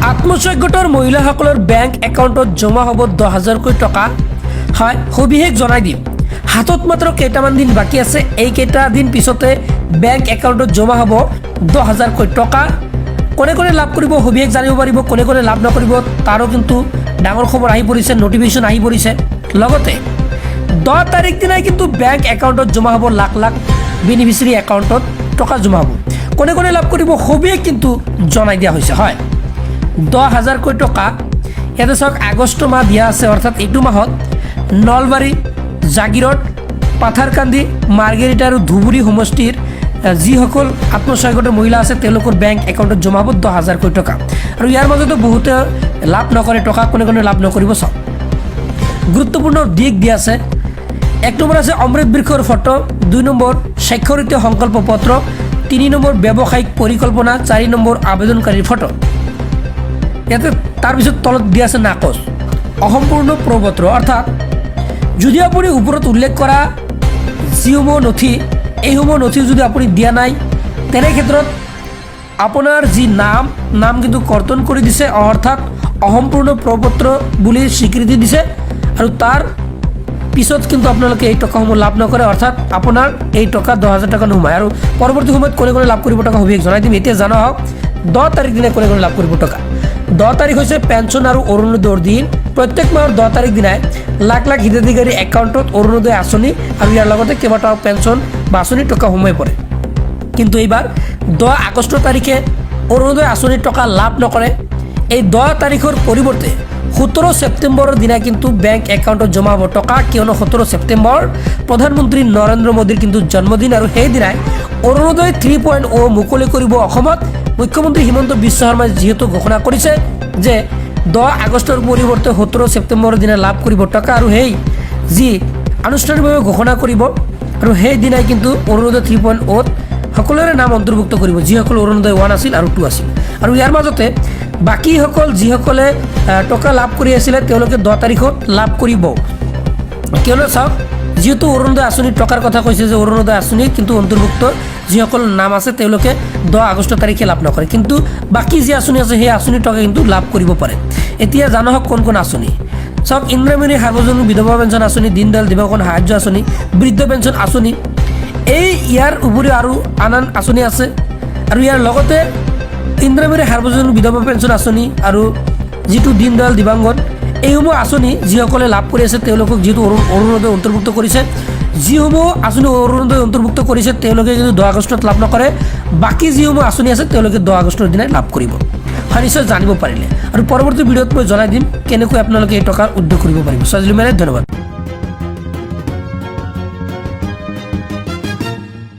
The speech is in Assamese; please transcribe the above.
আত্মসহায়ক গোটৰ মহিলাসকলৰ বেংক একাউণ্টত জমা হ'ব 10,000কৈ টকা। হয়, সবিশেষ জনাই দিম। হাতত মাত্ৰ কেইটামান দিন বাকী আছে। এইকেইটা দিন পিছতে বেংক একাউণ্টত জমা হ'ব 10,000কৈ টকা। কোনে কোনে লাভ কৰিব সবিশেষ জানিব পাৰিব, কোনে কোনে লাভ নকৰিব তাৰো কিন্তু ডাঙৰ খবৰ আহি পৰিছে, নটিফিকেশ্যন আহি পৰিছে। লগতে 10 তাৰিখ দিনাই কিন্তু বেংক একাউণ্টত জমা হ'ব লাখ লাখ বেনিফিচিয়াৰী একাউণ্টত টকা জমা হ'ব। কোনে কোনে লাভ কৰিব সবিশেষ কিন্তু জনাই দিয়া হৈছে। হয়, 10,000কৈ টকা ইয়াতে চাওক আগষ্ট মাহ দিয়া আছে, অৰ্থাৎ এইটো মাহত নলবাৰী, জাগিৰোড, পাথাৰকান্দি, মাৰ্গেৰিটা আৰু ধুবুৰী সমষ্টিৰ যিসকল আত্মসহায়ক গোটৰ মহিলা আছে তেওঁলোকৰ বেংক একাউণ্টত জমা হ'ব 10,000কৈ টকা। আৰু ইয়াৰ মাজতো বহুতে লাভ নকৰে টকা, কোনে কোনে লাভ নকৰিব চাওক। গুৰুত্বপূৰ্ণ দিশ দিয়া আছে। 1 নম্বৰ আছে অমৃত বৃক্ষৰ ফটো, 2 নম্বৰ স্বাক্ষৰিত সংকল্প পত্ৰ, 3 নম্বৰ ব্যৱসায়িক পৰিকল্পনা, 4 নম্বৰ আবেদনকাৰীৰ ফটো। ইয়াতে তাৰপিছত তলত দিয়া আছে নাকচ অসম্পূৰ্ণ প্ৰপত্ৰ, অৰ্থাৎ যদি আপুনি ওপৰত উল্লেখ কৰা যিসমূহ নথি এইসমূহ নথি যদি আপুনি দিয়া নাই তেনে ক্ষেত্ৰত আপোনাৰ যি নাম কিন্তু কৰ্তন কৰি দিছে, অৰ্থাৎ অসম্পূৰ্ণ প্ৰপত্ৰ বুলি স্বীকৃতি দিছে। আৰু তাৰ পিছত কিন্তু আপোনালোকে এই টকাসমূহ লাভ নকৰে, অৰ্থাৎ আপোনাৰ এই টকা 10,000 টকা নোসোমায়। আৰু পৰৱৰ্তী সময়ত কোনে কোনে লাভ কৰিব টকা সবিশেষ জনাই দিম। এতিয়া জানা হওক 10 তাৰিখ দিনাই কোনে কোনে লাভ কৰিব টকা। 10 তাৰিখ হৈছে পেঞ্চন আৰু অৰুণোদয়ৰ দিন। প্ৰত্যেক মাহৰ 10 তাৰিখ দিনাই লাখ লাখ হিতাধিকাৰী একাউণ্টত অৰুণোদয় আঁচনি আৰু ইয়াৰ লগতে কেইবাটাও পেঞ্চন বা আঁচনিৰ টকা সোমাই পৰে। কিন্তু এইবাৰ 10 আগষ্ট তাৰিখে অৰুণোদয় আঁচনিৰ টকা লাভ নকৰে। এই 10 তাৰিখৰ পৰিৱৰ্তে 17 ছেপ্টেম্বৰৰ দিনা কিন্তু বেংক একাউণ্টত জমা হ'ব টকা, কিয়নো 17 ছেপ্টেম্বৰ প্ৰধানমন্ত্ৰী নৰেন্দ্ৰ মোদীৰ কিন্তু জন্মদিন। আৰু সেইদিনাই অৰুণোদয় 3.0 মুকলি কৰিব অসমত। মুখ্যমন্ত্ৰী হিমন্ত বিশ্ব শৰ্মাই যিহেতু ঘোষণা কৰিছে যে 10 আগষ্টৰ পৰিৱৰ্তে 17 ছেপ্টেম্বৰৰ দিনা লাভ কৰিব টকা, আৰু সেই যি আনুষ্ঠানিকভাৱে ঘোষণা কৰিব আৰু সেইদিনাই কিন্তু অৰুণোদয় 3.0 সকলোৰে নাম অন্তৰ্ভুক্ত কৰিব, যিসকল অৰুণোদয় 1 আছিল আৰু 2 আছিল। আৰু ইয়াৰ মাজতে বাকীসকল যিসকলে টকা লাভ কৰি আছিলে তেওঁলোকে 10 তাৰিখত লাভ কৰিব। কিয়নো চাওক, যিহেতু অৰুণোদয় আঁচনিৰ টকাৰ কথা কৈছে যে অৰুণোদয় আঁচনি কিন্তু অন্তৰ্ভুক্ত যিসকল নাম আছে তেওঁলোকে 10 আগষ্ট তাৰিখে লাভ নকৰে, কিন্তু বাকী যি আঁচনি আছে সেই আঁচনিৰ টকা কিন্তু লাভ কৰিব পাৰে। এতিয়া জানা হওক কোন কোন আঁচনি। চাওক, ইন্দিৰামণি সাৰ্বজনীন বিধৱা পেঞ্চন আঁচনি, দীনদয়াল দিবাকৰণ সাহায্য আঁচনি, বৃদ্ধ পেঞ্চন আঁচনি, ইয়াৰ উপৰিও আৰু আন আঁচনি আছে। আৰু ইয়াৰ লগতে ইন্দিৰামণি সাৰ্বজনীন বিধৱা পেঞ্চন আঁচনি আৰু যিটো দীনদয়াল দিবাংগন, এইসমূহ আঁচনি যিসকলে লাভ কৰি আছে তেওঁলোকক যিহেতু অৰুণোদয় অন্তৰ্ভুক্ত কৰিছে, যিসমূহ আঁচনি অৰুণোদয় অন্তৰ্ভুক্ত কৰিছে তেওঁলোকে যদি 10 আগষ্টত লাভ নকৰে, বাকী যিসমূহ আঁচনি আছে তেওঁলোকে 10 আগষ্টৰ দিনাই লাভ কৰিব। হয়, নিশ্চয় জানিব পাৰিলে। আৰু পৰৱৰ্তী ভিডিঅ'ত মই জনাই দিম কেনেকৈ আপোনালোকে এই টকাৰ উদ্যোগ কৰিব পাৰিব। আজিলৈ ধন্যবাদ।